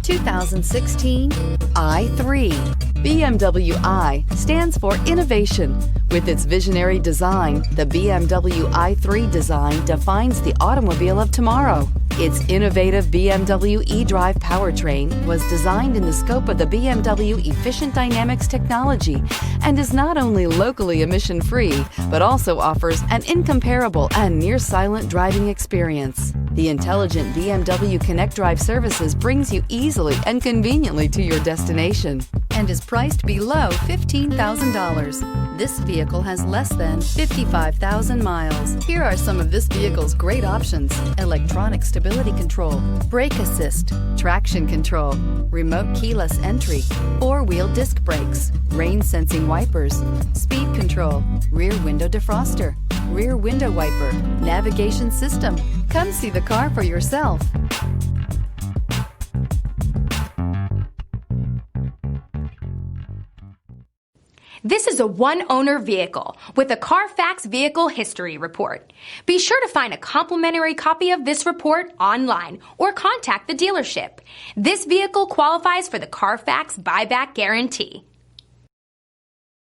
2016 i3. BMW i stands for innovation. With its visionary design, the BMW i3 design defines the automobile of tomorrow. Its innovative BMW eDrive powertrain was designed in the scope of the BMW Efficient Dynamics technology and is not only locally emission-free, but also offers an incomparable and near-silent driving experience. The intelligent BMW Connect Drive services brings you easily and conveniently to your destination and is priced below $15,000. This vehicle has less than 55,000 miles. Here are some of this vehicle's great options: electronic stability control, brake assist, traction control, remote keyless entry, four-wheel disc brakes, rain sensing wipers, speed control, rear window defroster, rear window wiper, navigation system. Come see the car for yourself. This is a one-owner vehicle with a Carfax Vehicle History Report. Be sure to find a complimentary copy of this report online or contact the dealership. This vehicle qualifies for the Carfax Buyback Guarantee.